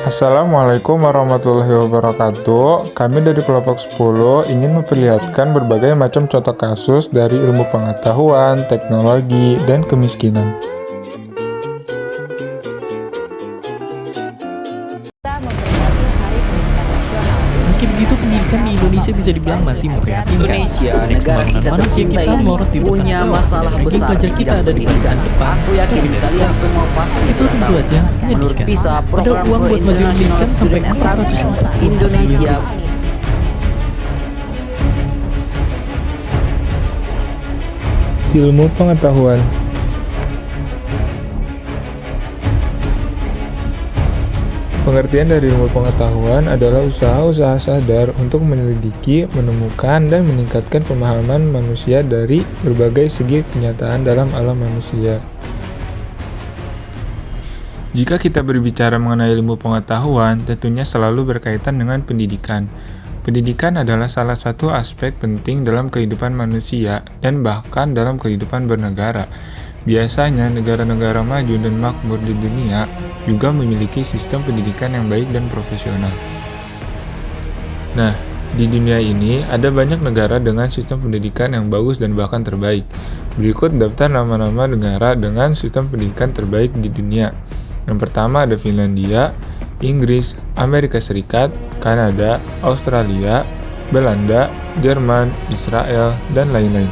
Assalamualaikum warahmatullahi wabarakatuh. Kami dari kelompok 10 ingin memperlihatkan berbagai macam contoh kasus dari ilmu pengetahuan, teknologi, dan kemiskinan. Meski begitu, pendidikan di Indonesia bisa dibilang masih memprihatinkan. Indonesia, Indeks negara pembangunan kita manusia tercinta kita ini melorot di urutan punya bawah, masalah dan ranking besar pelajar di kita bidang ada di pendidikan. barisan depan. Aku yakin Tapi dari kalian belakang. semua pasti Itu sudah tentu tahu. aja Menurut menyedihkan. PISA, Padahal program uang buat maju International pendidikan sampai Student Assessment 440 Indonesia Ilmu pengetahuan. Pengertian dari ilmu pengetahuan adalah usaha-usaha sadar untuk menyelidiki, menemukan, dan meningkatkan pemahaman manusia dari berbagai segi kenyataan dalam alam manusia. Jika kita berbicara mengenai ilmu pengetahuan, tentunya selalu berkaitan dengan pendidikan. Pendidikan adalah salah satu aspek penting dalam kehidupan manusia dan bahkan dalam kehidupan bernegara. Biasanya, negara-negara maju dan makmur di dunia juga memiliki sistem pendidikan yang baik dan profesional. Nah, di dunia ini ada banyak negara dengan sistem pendidikan yang bagus dan bahkan terbaik. Berikut daftar nama-nama negara dengan sistem pendidikan terbaik di dunia. Yang pertama ada Finlandia, Inggris, Amerika Serikat, Kanada, Australia, Belanda, Jerman, Israel, dan lain-lain.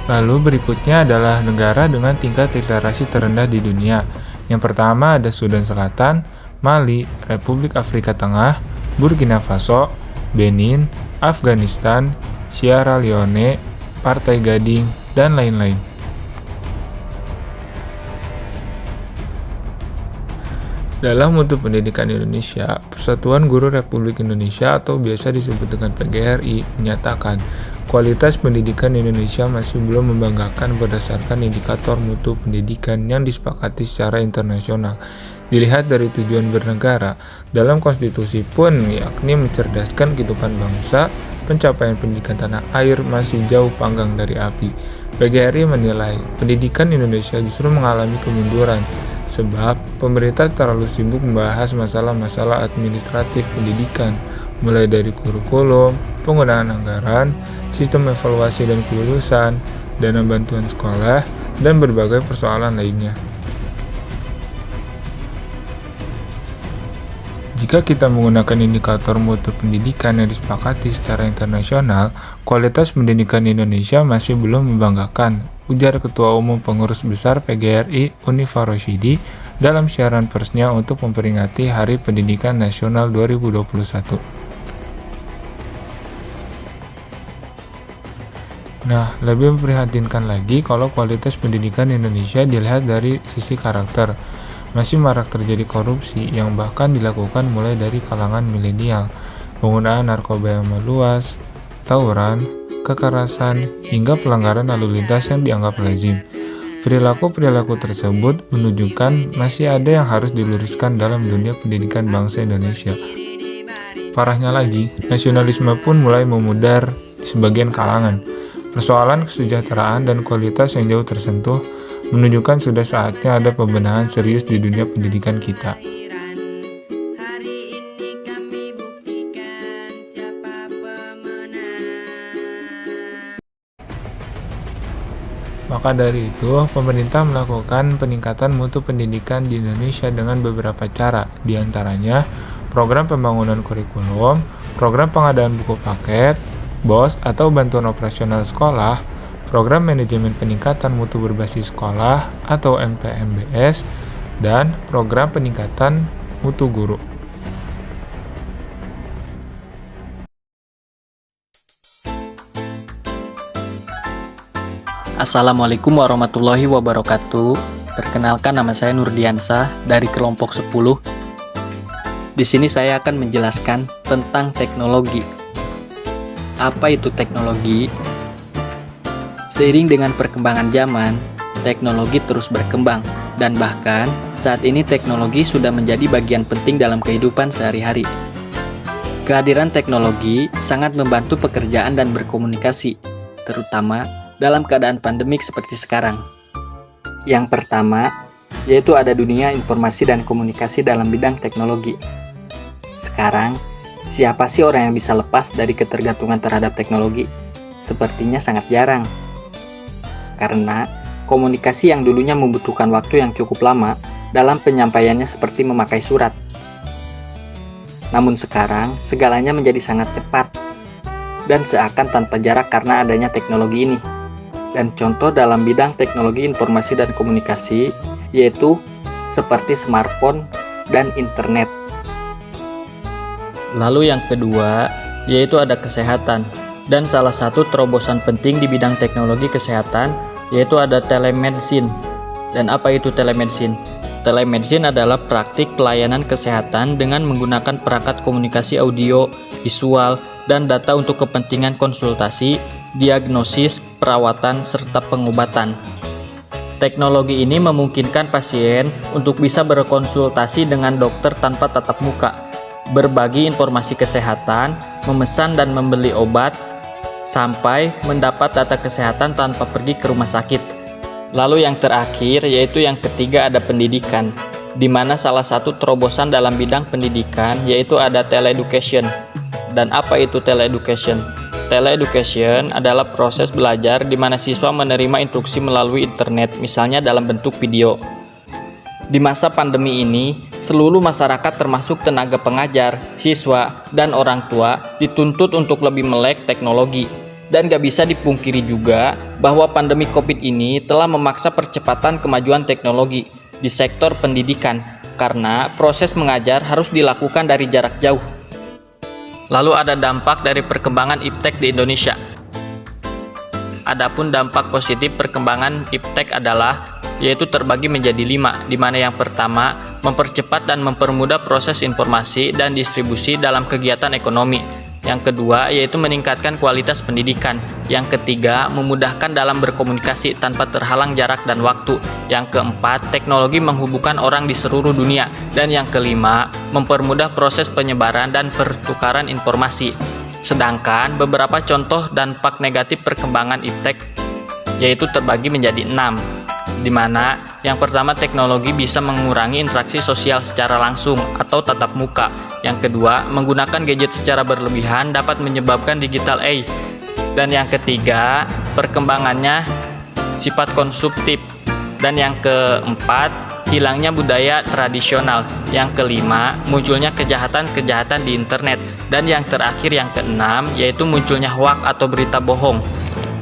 Lalu berikutnya adalah negara dengan tingkat literasi terendah di dunia. Yang pertama ada Sudan Selatan, Mali, Republik Afrika Tengah, Burkina Faso, Benin, Afghanistan, Sierra Leone, Partai Gading, dan lain-lain. Dalam mutu pendidikan Indonesia, Persatuan Guru Republik Indonesia atau biasa disebut dengan PGRI menyatakan kualitas pendidikan Indonesia masih belum membanggakan berdasarkan indikator mutu pendidikan yang disepakati secara internasional. Dilihat dari tujuan bernegara, dalam konstitusi pun yakni mencerdaskan kehidupan bangsa, pencapaian pendidikan tanah air masih jauh panggang dari api. PGRI menilai pendidikan Indonesia justru mengalami kemunduran, sebab pemerintah terlalu sibuk membahas masalah-masalah administratif pendidikan, mulai dari kurikulum, penggunaan anggaran, sistem evaluasi dan kelulusan, dana bantuan sekolah, dan berbagai persoalan lainnya. Jika kita menggunakan indikator mutu pendidikan yang disepakati secara internasional, kualitas pendidikan Indonesia masih belum membanggakan, ujar Ketua Umum Pengurus Besar PGRI Unifa Roshidi dalam siaran persnya untuk memperingati Hari Pendidikan Nasional 2021. Nah, lebih memprihatinkan lagi kalau kualitas pendidikan Indonesia dilihat dari sisi karakter. Masih marak terjadi korupsi yang bahkan dilakukan mulai dari kalangan milenial, penggunaan narkoba yang meluas, tawuran, kekerasan, hingga pelanggaran lalu lintas yang dianggap lazim. Perilaku-perilaku tersebut menunjukkan masih ada yang harus diluruskan dalam dunia pendidikan bangsa Indonesia. Parahnya lagi, nasionalisme pun mulai memudar di sebagian kalangan. Persoalan kesejahteraan dan kualitas yang jauh tersentuh menunjukkan sudah saatnya ada pembenahan serius di dunia pendidikan kita. Maka dari itu, pemerintah melakukan peningkatan mutu pendidikan di Indonesia dengan beberapa cara, diantaranya program pembangunan kurikulum, program pengadaan buku paket, BOS atau bantuan operasional sekolah, program manajemen peningkatan mutu berbasis sekolah atau MPMBS, dan program peningkatan mutu guru. Assalamualaikum warahmatullahi wabarakatuh. Perkenalkan, nama saya Nurdiansah dari kelompok 10. Di sini saya akan menjelaskan tentang teknologi. Apa itu teknologi? Seiring dengan perkembangan zaman, teknologi terus berkembang, dan bahkan saat ini teknologi sudah menjadi bagian penting dalam kehidupan sehari-hari. Kehadiran teknologi sangat membantu pekerjaan dan berkomunikasi, terutama dalam keadaan pandemik seperti sekarang. Yang pertama, yaitu ada dunia informasi dan komunikasi dalam bidang teknologi. Sekarang, siapa sih orang yang bisa lepas dari ketergantungan terhadap teknologi? Sepertinya sangat jarang. Karena komunikasi yang dulunya membutuhkan waktu yang cukup lama dalam penyampaiannya seperti memakai surat. Namun sekarang, segalanya menjadi sangat cepat dan seakan tanpa jarak karena adanya teknologi ini. Dan contoh dalam bidang teknologi informasi dan komunikasi yaitu seperti smartphone dan internet. Lalu yang kedua, yaitu ada kesehatan. Dan salah satu terobosan penting di bidang teknologi kesehatan yaitu ada telemedicine. Dan apa itu telemedicine? Telemedicine adalah praktik pelayanan kesehatan dengan menggunakan perangkat komunikasi audio, visual, dan data untuk kepentingan konsultasi, diagnosis, perawatan, serta pengobatan. Teknologi ini memungkinkan pasien untuk bisa berkonsultasi dengan dokter tanpa tatap muka, berbagi informasi kesehatan, memesan dan membeli obat, sampai mendapat data kesehatan tanpa pergi ke rumah sakit. Lalu yang terakhir yaitu yang ketiga ada pendidikan, di mana salah satu terobosan dalam bidang pendidikan yaitu ada teleeducation. Dan apa itu teleeducation? Teleeducation adalah proses belajar di mana siswa menerima instruksi melalui internet, misalnya dalam bentuk video. Di masa pandemi ini, seluruh masyarakat termasuk tenaga pengajar, siswa, dan orang tua dituntut untuk lebih melek teknologi. Dan gak bisa dipungkiri juga bahwa pandemi COVID ini telah memaksa percepatan kemajuan teknologi di sektor pendidikan karena proses mengajar harus dilakukan dari jarak jauh. Lalu ada dampak dari perkembangan iptek di Indonesia. Adapun dampak positif perkembangan iptek adalah yaitu terbagi menjadi 5, di mana yang pertama mempercepat dan mempermudah proses informasi dan distribusi dalam kegiatan ekonomi. Yang kedua yaitu meningkatkan kualitas pendidikan. Yang ketiga memudahkan dalam berkomunikasi tanpa terhalang jarak dan waktu. Yang keempat teknologi menghubungkan orang di seluruh dunia. Dan yang kelima mempermudah proses penyebaran dan pertukaran informasi. Sedangkan beberapa contoh dampak negatif perkembangan iptek yaitu terbagi menjadi 6, di mana yang pertama teknologi bisa mengurangi interaksi sosial secara langsung atau tatap muka. Yang kedua, menggunakan gadget secara berlebihan dapat menyebabkan digital age. Dan yang ketiga, perkembangannya sifat konsumtif. Dan yang keempat, hilangnya budaya tradisional. Yang kelima, munculnya kejahatan-kejahatan di internet. Dan yang terakhir, yang keenam, yaitu munculnya hoax atau berita bohong.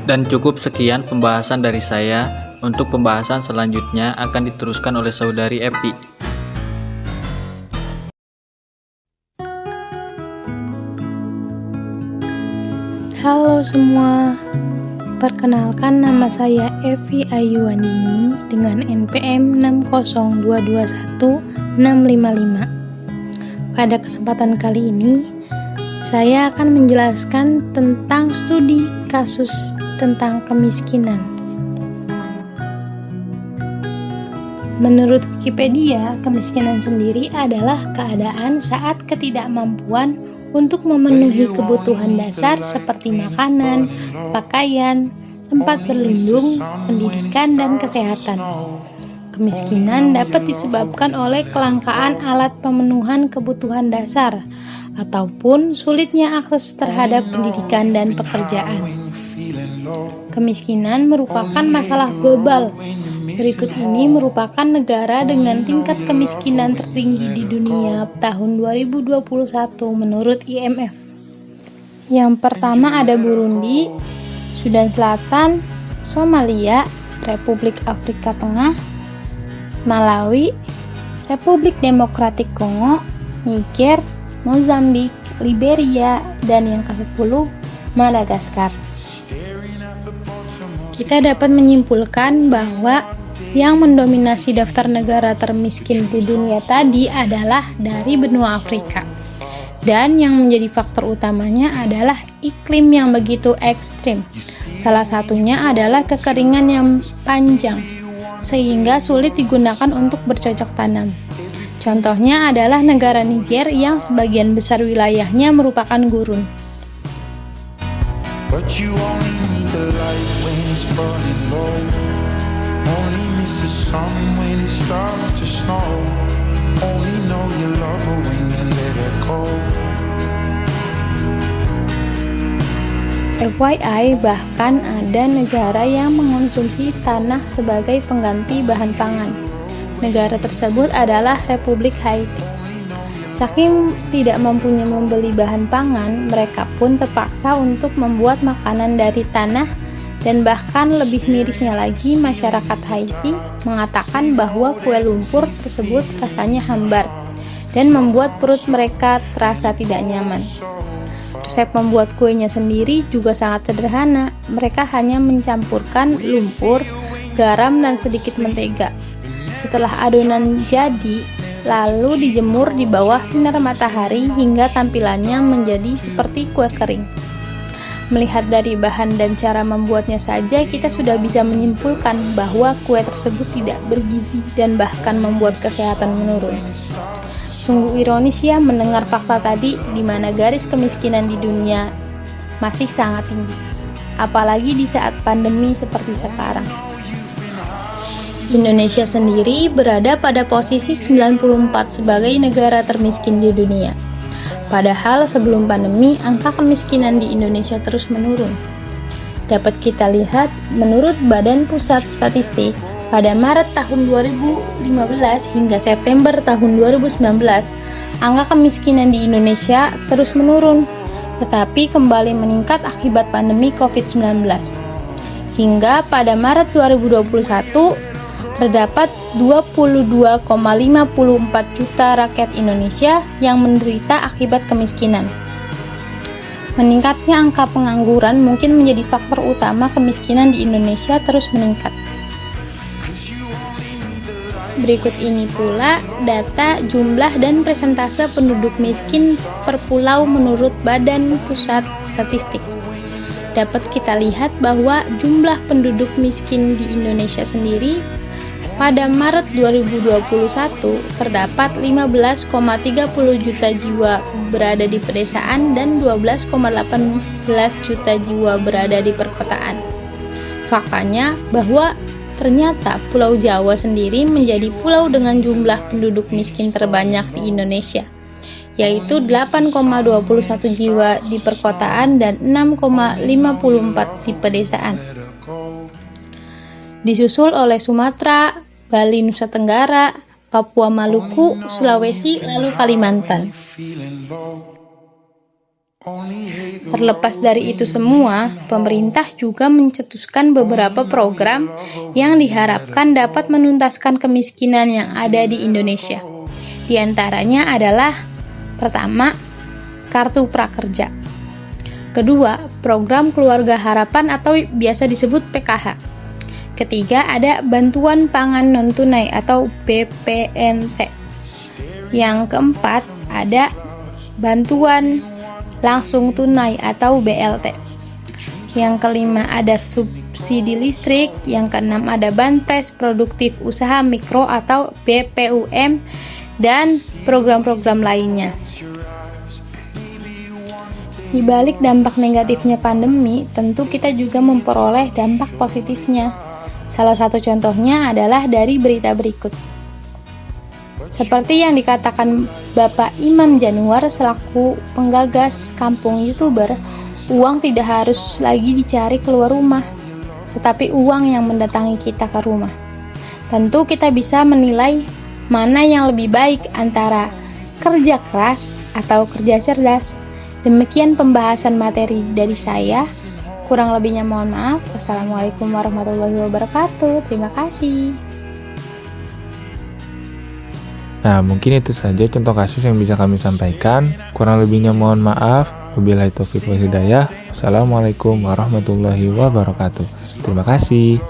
Dan cukup sekian pembahasan dari saya. Untuk pembahasan selanjutnya akan diteruskan oleh saudari Epi. Halo semua, perkenalkan nama saya Evi Ayuandini dengan NPM 6022165. Pada kesempatan kali ini, saya akan menjelaskan tentang studi kasus tentang kemiskinan. Menurut Wikipedia, kemiskinan sendiri adalah keadaan saat ketidakmampuan untuk memenuhi kebutuhan dasar seperti makanan, pakaian, tempat berlindung, pendidikan, dan kesehatan. Kemiskinan dapat disebabkan oleh kelangkaan alat pemenuhan kebutuhan dasar ataupun sulitnya akses terhadap pendidikan dan pekerjaan. Kemiskinan merupakan masalah global. Berikut ini merupakan negara dengan tingkat kemiskinan tertinggi di dunia tahun 2021 menurut IMF. Yang pertama ada Burundi, Sudan Selatan, Somalia, Republik Afrika Tengah, Malawi, Republik Demokratik Kongo, Niger, Mozambik, Liberia, dan yang ke-10 Madagaskar. Kita dapat menyimpulkan bahwa yang mendominasi daftar negara termiskin di dunia tadi adalah dari benua Afrika. Dan yang menjadi faktor utamanya adalah iklim yang begitu ekstrim. Salah satunya adalah kekeringan yang panjang, sehingga sulit digunakan untuk bercocok tanam. Contohnya adalah negara Niger yang sebagian besar wilayahnya merupakan gurun. But you only need the light when it's burning low. Only miss the sun when it starts to snow. Only know you love her when you let her go. FYI, bahkan ada negara yang mengonsumsi tanah sebagai pengganti bahan pangan. Negara tersebut adalah Republik Haiti. Saking tidak mampunya membeli bahan pangan, mereka pun terpaksa untuk membuat makanan dari tanah, dan bahkan lebih mirisnya lagi, masyarakat Haiti mengatakan bahwa kue lumpur tersebut rasanya hambar dan membuat perut mereka terasa tidak nyaman. Resep membuat kuenya sendiri juga sangat sederhana. Mereka hanya mencampurkan lumpur, garam, dan sedikit mentega. Setelah adonan jadi, lalu dijemur di bawah sinar matahari hingga tampilannya menjadi seperti kue kering. Melihat dari bahan dan cara membuatnya saja, kita sudah bisa menyimpulkan bahwa kue tersebut tidak bergizi dan bahkan membuat kesehatan menurun. Sungguh ironis ya mendengar fakta tadi, di mana garis kemiskinan di dunia masih sangat tinggi, apalagi di saat pandemi seperti sekarang. Indonesia sendiri berada pada posisi 94 sebagai negara termiskin di dunia. Padahal sebelum pandemi, angka kemiskinan di Indonesia terus menurun. Dapat kita lihat, menurut Badan Pusat Statistik, pada Maret tahun 2015 hingga September tahun 2019, angka kemiskinan di Indonesia terus menurun, tetapi kembali meningkat akibat pandemi COVID-19. Hingga pada Maret 2021, terdapat 22,54 juta rakyat Indonesia yang menderita akibat kemiskinan. Meningkatnya angka pengangguran mungkin menjadi faktor utama kemiskinan di Indonesia terus meningkat. Berikut ini pula data jumlah dan persentase penduduk miskin per pulau menurut Badan Pusat Statistik. Dapat kita lihat bahwa jumlah penduduk miskin di Indonesia sendiri pada Maret 2021 terdapat 15,30 juta jiwa berada di pedesaan dan 12,18 juta jiwa berada di perkotaan. Faktanya bahwa ternyata Pulau Jawa sendiri menjadi pulau dengan jumlah penduduk miskin terbanyak di Indonesia, yaitu 8,21 jiwa di perkotaan dan 6,54 di pedesaan. Disusul oleh Sumatera, Bali, Nusa Tenggara, Papua, Maluku, Sulawesi, lalu Kalimantan. Terlepas dari itu semua, pemerintah juga mencetuskan beberapa program yang diharapkan dapat menuntaskan kemiskinan yang ada di Indonesia. Di antaranya adalah: pertama, Kartu Prakerja. Kedua, Program Keluarga Harapan atau biasa disebut PKH. Ketiga, ada Bantuan Pangan Non-Tunai atau BPNT. Yang keempat, ada Bantuan Langsung Tunai atau BLT. Yang kelima, ada subsidi listrik. Yang keenam, ada Banpres Produktif Usaha Mikro atau BPUM dan program-program lainnya. Di balik dampak negatifnya pandemi, tentu kita juga memperoleh dampak positifnya. Salah satu contohnya adalah dari berita berikut. Seperti yang dikatakan Bapak Imam Januar selaku penggagas kampung YouTuber, uang tidak harus lagi dicari keluar rumah, tetapi uang yang mendatangi kita ke rumah. Tentu kita bisa menilai mana yang lebih baik antara kerja keras atau kerja cerdas. Demikian pembahasan materi dari saya. Kurang lebihnya mohon maaf. Wassalamualaikum warahmatullahi wabarakatuh. Terima kasih. Nah, mungkin itu saja contoh kasus yang bisa kami sampaikan. Kurang lebihnya mohon maaf. Wabillahi taufiq wal hidayah. Wassalamualaikum warahmatullahi wabarakatuh. Terima kasih.